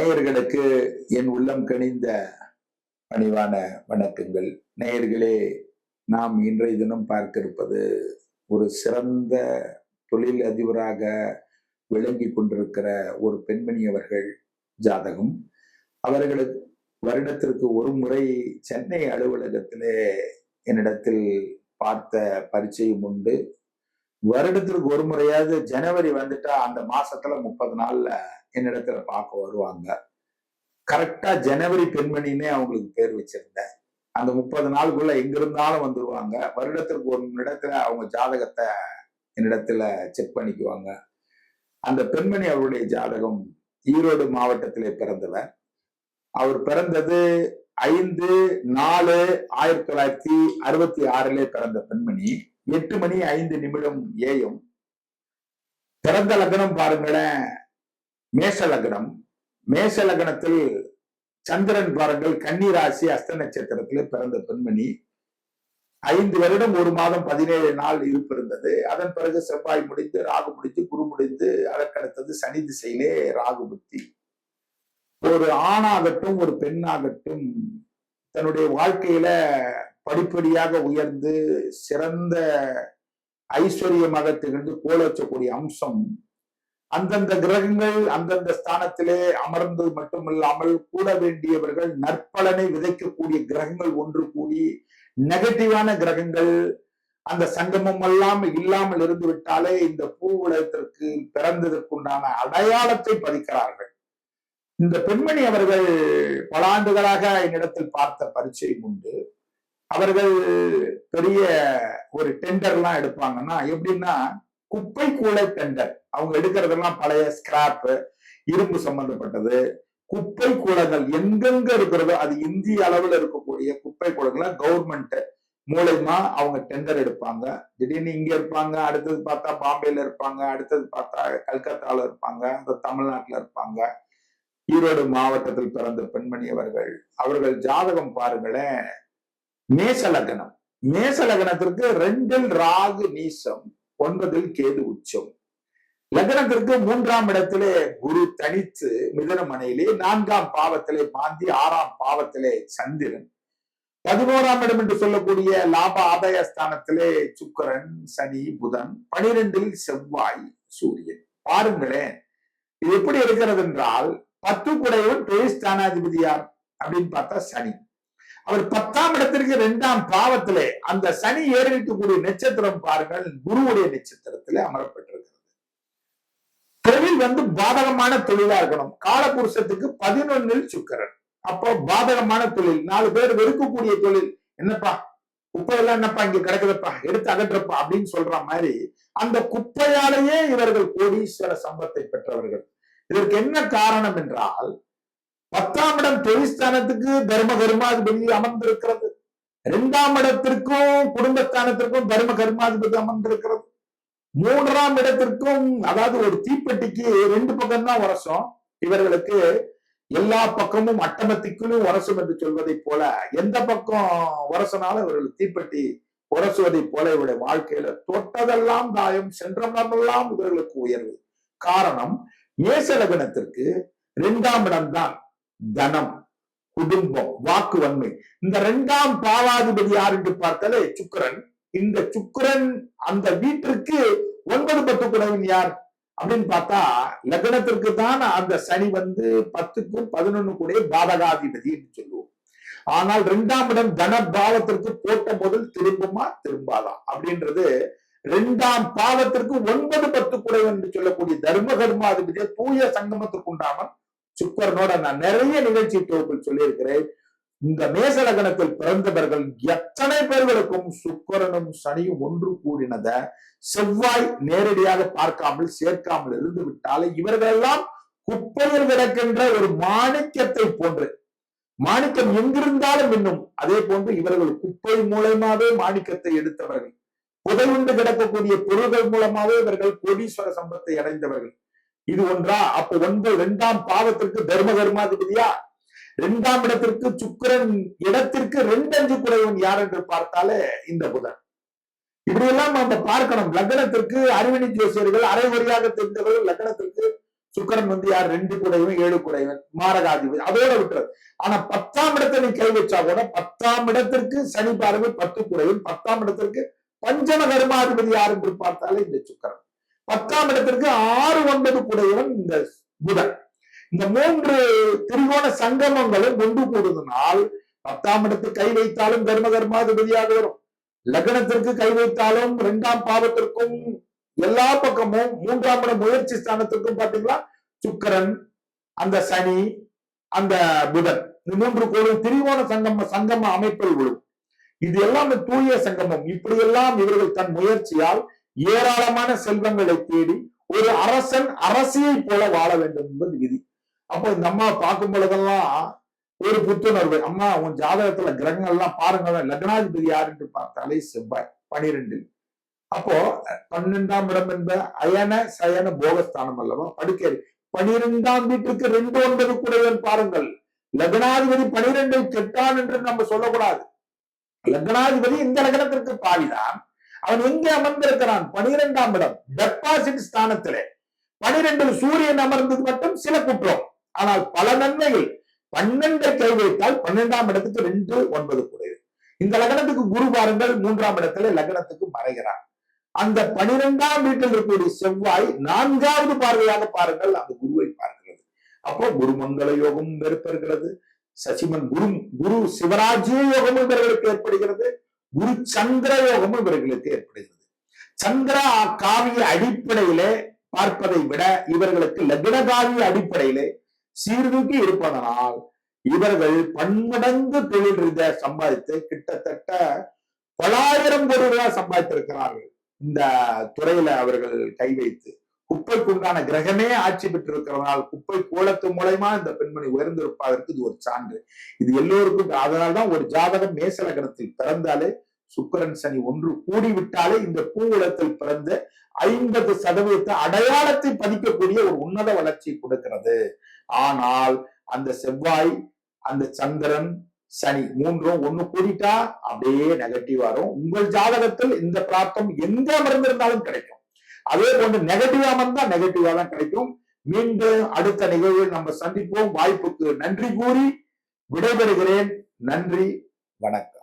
நேயர்களுக்கு என் உள்ளம் கனிந்த பணிவான வணக்கங்கள். நேயர்களே, நாம் இன்றைய தினம் பார்க்க இருப்பது ஒரு சிறந்த தொழில் அதிபராக விளங்கி கொண்டிருக்கிற ஒரு பெண்மணி அவர்கள் ஜாதகம். அவர்களுக்கு வருடத்திற்கு ஒரு முறை சென்னை அலுவலகத்திலே என்னிடத்தில் பார்த்த பரிச்சயம் உண்டு. வருடத்திற்கு ஒரு முறையாவது ஜனவரி வந்துட்டா அந்த மாசத்துல 30 நாள்ல என்னிடத்துல பார்க்க வருவாங்க. கரெக்டா ஜனவரி பெண்மணின்னே அவங்களுக்கு பேர் வச்சிருந்தேன். அந்த 30 நாளுக்குள்ள எங்க இருந்தாலும் வந்துருவாங்க. வருடத்திற்கு ஒரு இடத்துல அவங்க ஜாதகத்தை என்னிடத்துல செக் பண்ணிக்குவாங்க. அந்த பெண்மணி அவருடைய ஜாதகம் ஈரோடு மாவட்டத்திலே பிறந்தவர். அவர் பிறந்தது 5/4/1966 பிறந்த பெண்மணி. 8 மணி 5 நிமிடம் ஏயும். பிறந்த லக்னம் பாருங்களேன், மேஷ லக்னம். மேஷ லக்னத்தில் சந்திரன் பாருங்கள் கன்னி ராசி அஸ்த நட்சத்திரத்திலே பிறந்த பெண்மணி. 5 வருடம் 1 மாதம் 17 நாள் இருப்பு இருந்தது. அதன் பிறகு செவ்வாய் முடிந்து, ராகு முடிந்து, குரு முடிந்து, அதற்கடுத்தது சனி திசையிலே ராகு புத்தி. ஒரு ஆணாகட்டும் ஒரு பெண்ணாகட்டும் தன்னுடைய வாழ்க்கையில படிப்படியாக உயர்ந்து சிறந்த ஐஸ்வர்யமாக திகழ்ந்து கோலோச்சக்கூடிய அம்சம் அந்தந்த கிரகங்கள் அந்தந்த ஸ்தானத்திலே அமர்ந்து மட்டுமில்லாமல் கூட வேண்டியவர்கள் நற்பலனை விதைக்கக்கூடிய கிரகங்கள் ஒன்று கூடி நெகட்டிவான கிரகங்கள் அந்த சங்கமம் எல்லாம் இல்லாமல் இருந்து விட்டாலே இந்த பூ உலகத்திற்கு பிறந்ததற்குண்டான அடையாளத்தை பதிக்கிறார்கள். இந்த பெண்மணி அவர்கள் பல ஆண்டுகளாக என்னிடத்தில் பார்த்த பரிச்சயம் உண்டு. அவர்கள் பெரிய ஒரு டெண்டர்லாம் எடுப்பாங்கன்னா எப்படின்னா குப்பை கூளை டெண்டர். அவங்க எடுக்கிறதெல்லாம் பழைய ஸ்கிராப், இரும்பு சம்பந்தப்பட்டது, குப்பை கூலங்கள் எங்கெங்க இருக்கிறதோ அது இந்திய அளவில் இருக்கக்கூடிய குப்பை கூலங்களை கவர்மெண்ட் மூலமா அவங்க டெண்டர் எடுப்பாங்க. திடீர்னு இங்க இருப்பாங்க, அடுத்தது பார்த்தா பாம்பேல இருப்பாங்க, அடுத்தது பார்த்தா கல்கத்தால இருப்பாங்க, தமிழ்நாட்டுல இருப்பாங்க. ஈரோடு மாவட்டத்தில் பிறந்த பெண்மணி அவர்கள் ஜாதகம் பாருங்களேன். மேச லக்னம். மேச லக்னத்திற்கு 2 ராகு நீசம், 9 கேது உச்சம். லக்னத்திற்கு 3ஆம் இடத்திலே குரு தனித்து மிதுன மனையிலே, 4ஆம் பாவத்திலே மாந்தி, 6ஆம் பாவத்திலே சந்திரன், 11ஆம் இடம் என்று சொல்லக்கூடிய லாப ஆதாய ஸ்தானத்திலே சுக்கிரன், சனி, புதன், 12இல் செவ்வாய், சூரியன். பாருங்களேன் இது எப்படி இருக்கிறது என்றால் 10 குடையவன் தொழில் ஸ்தானாதிபதி யார் அப்படின்னு பார்த்தா சனி. அவர் 10ஆம் இடத்திற்கு 2ஆம் பாவத்திலே அந்த சனி ஏறிக்கக்கூடிய நட்சத்திரம் பாருங்கள் குருவுடைய நட்சத்திரத்திலே அமரப்பட்டிருக்கிறது. தொழில் பாதகமான தொழிலா இருக்கணும். காலபுருஷத்துக்கு 11இல் சுக்கிரன். அப்போ பாதகமான தொழில், 4 பேர் வெறுக்கக்கூடிய தொழில். என்னப்பா குப்பையெல்லாம் என்னப்பா இங்க கிடக்குதுப்பா, எடுத்து அகற்றப்பா அப்படின்னு சொல்ற மாதிரி அந்த குப்பையாலேயே இவர்கள் கோடீஸ்வர சம்பத்தை பெற்றவர்கள். இதற்கு என்ன காரணம் என்றால் 10ஆம் இடம் தொழிற்ஸ்தானத்துக்கு தர்ம கர்மாதிபதி அமர்ந்திருக்கிறது. 2ஆம் இடத்திற்கும் குடும்பஸ்தானத்திற்கும் தர்ம கர்மாதிபதி அமர்ந்திருக்கிறது. 3ஆம் இடத்திற்கும், அதாவது ஒரு தீப்பெட்டிக்கு 2 பக்கம் தான் உரசும். இவர்களுக்கு எல்லா பக்கமும் அட்டமத்திக்குள்ளும் உரசும் என்று சொல்வதை போல எந்த பக்கம் உரசனாலும் இவர்கள் தீப்பெட்டி உரசுவதை போல இவருடைய வாழ்க்கையில தொட்டதெல்லாம் தாயம், சென்றமெல்லாம் இவர்களுக்கு உயர்வு. காரணம் மேச லக்னத்திற்கு 2ஆம் இடம் தான் தனம், குடும்பம், வாக்கு வன்மை. இந்த 2ஆம் பாவாதிபதி யார் என்று பார்த்தாலே சுக்கிரன். இந்த சுக்கிரன் அந்த வீட்டிற்கு 9, 10 குடைவன் யார் அப்படின்னு பார்த்தா லக்னத்திற்கு தான் அந்த சனி 10க்கும் 11 கூட பாதகாதிபதி என்று சொல்லுவோம். ஆனால் 2ஆம் இடம் தன பாவத்திற்கு போட்ட முதல் திரும்புமா திரும்பாதா அப்படின்றது 2ஆம் பாவத்திற்கு 9, 10 குடைவன் என்று சொல்லக்கூடிய தர்ம கர்மாதிபதியை தூய சங்கமத்திற்கு உண்டாமல் சுக்கிரனோட நான் நிறைய நிகழ்ச்சி தொகுப்பில் சொல்லியிருக்கிறேன். இந்த மேச லக்னத்தில் பிறந்தவர்கள் எத்தனை பேர்களுக்கும் சுக்கிரனும் சனியும் ஒன்று கூடினத செவ்வாய் நேரடியாக பார்க்காமல் சேர்க்காமல் இருந்து விட்டாலே இவர்களெல்லாம் குப்பையில் கிடக்கின்ற ஒரு மாணிக்கத்தை போன்று, மாணிக்கம் எங்கிருந்தாலும் இன்னும் அதே போன்று இவர்கள் குப்பை மூலமாவே மாணிக்கத்தை எடுத்தவர்கள். புதையுண்டு கிடக்கக்கூடிய பொருள்கள் மூலமாவே இவர்கள் கோடீஸ்வர சம்பத்தை அடைந்தவர்கள். இது ஒன்றா? அப்போ 2ஆம் பாவத்திற்கு தர்ம கர்மாதிபதியா, 2ஆம் இடத்திற்கு சுக்கிரன் இடத்திற்கு 2 குடைவன் யார் என்று பார்த்தாலே இந்த புதன். இப்படி எல்லாம் நம்ம பார்க்கணும். லக்னத்திற்கு அறிவினி ஜோசியர்கள் அரைவரியாக தெரிந்தவர்கள் லக்னத்திற்கு சுக்கிரன் வந்து யார் 2 கூடையவன் 7 கூடையவன் மாரகாதிபதி, அதோட விட்டுறது. ஆனா 10ஆம் இடத்தை நீ கை வச்சா கூட 10ஆம் இடத்திற்கு சனி பார்வை 10 கூடையவன், 10ஆம் இடத்திற்கு பஞ்சம கர்மாதிபதி யார் என்று பார்த்தாலே இந்த சுக்கிரன், 10ஆம் இடத்திற்கு 6, 9 கூடையவன் இந்த புதன். இந்த 3 திரிகோண சங்கமங்களும் ஒன்று கூடுதனால் 10ஆம் இடத்துக்கு கை வைத்தாலும் தர்ம கர்மாதிபதியாக வரும். லக்னத்திற்கு கை வைத்தாலும் 2ஆம் பாவத்திற்கும் எல்லா பக்கமும் 3ஆம் இட முயற்சி ஸ்தானத்திற்கும் பாத்தீங்களா சுக்கிரன், அந்த சனி, அந்த புதன், இந்த 3 கோளும் திரிகோண சங்கம அமைப்பில் விழும். இது எல்லாம் தூய சங்கமம். இப்படியெல்லாம் இவர்கள் தன் முயற்சியால் ஏராளமான செல்வங்களை தேடி ஒரு அரசன் அரசியை போல வாழ வேண்டும் என்பது விதி. அப்போ இந்த அம்மா பார்க்கும் பொழுதெல்லாம் ஒரு புத்துணர்வு. அம்மா உன் ஜாதகத்துல கிரகங்கள்லாம் பாருங்க, லக்னாதிபதி யார் என்று பார்த்தாலே செவ்வாய் 12. அப்போ 12ஆம் இடம் என்ப அயன சயன போகஸ்தானம் அல்லவா, படுக்கை. 12ஆம் வீட்டுக்கு 2, 9 கூடையவன் பாருங்கள். லக்னாதிபதி 12 கெட்டான் என்று நம்ம சொல்லக்கூடாது. லக்னாதிபதி இந்த லக்னத்திற்கு பாவிதான். அவன் எங்கே அமர்ந்திருக்கிறான்? 12ஆம் இடம் டெபாசிட் ஸ்தானத்திலே. 12 சூரியன் அமர்ந்தது மட்டும் சில குற்றம், ஆனால் பல நன்மைகள். 12 கை வைத்தால் 12ஆம் இடத்துக்கு 2, 9 கூடையது. இந்த லக்னத்துக்கு குரு பாருங்கள் 3ஆம் இடத்துல லக்னத்துக்கு மறைகிறான். அந்த 12ஆம் வீட்டில் இருக்கக்கூடிய செவ்வாய் 4வது பார்வையாக பாருங்கள் அந்த குருவை பார்க்கிறது. அப்போ குருமங்கள யோகம் ஏற்படுகிறது. சசிமன் குரு சிவராஜ்ய யோகமும் இவர்களுக்கு ஏற்படுகிறது. குரு சந்திர யோகமும் இவர்களுக்கு ஏற்படுகிறது. சந்திரா காவிய அடிப்படையிலே பார்ப்பதை விட இவர்களுக்கு லக்ன காவிய அடிப்படையிலே சீர்தூக்கி இருப்பதனால் இவர்கள் பன்மடங்கு தொழில் ரீதியா சம்பாதித்து கிட்டத்தட்ட 900 கோடி ரூபாய் சம்பாதித்திருக்கிறார்கள். இந்த துறையில அவர்கள் கை வைத்து குப்பைக்கு உண்டான கிரகமே ஆட்சி பெற்றிருக்கிறதுனால் குப்பை கோலத்து மூலமா இந்த பெண்மணி உயர்ந்திருப்பதற்கு இது ஒரு சான்று. இது எல்லோருக்கும். அதனால்தான் ஒரு ஜாதகம் மேச லக்னத்தில் பிறந்தாலே சுக்கிரன் சனி ஒன்று கூடிவிட்டாலே இந்த பூவுலத்தில் பிறந்த 50% அடையாளத்தை பதிக்கக்கூடிய ஒரு உன்னத வளர்ச்சி கொடுக்கிறது. ஆனால் அந்த செவ்வாய், அந்த சந்திரன், சனி 3ம் ஒண்ணு கூடிட்டா அப்படியே நெகட்டிவ் வரும். உங்கள் ஜாதகத்தில் இந்த பிராப்தம் எங்க அமர்ந்திருந்தாலும் கிடைக்கும். அதே போன்று நெகட்டிவா அமர்ந்தா நெகட்டிவா தான் கிடைக்கும். மீண்டும் அடுத்த நிகழ்வில் நம்ம சந்திப்போம். வாய்ப்புக்கு நன்றி கூறி விடைபெறுகிறேன். நன்றி, வணக்கம்.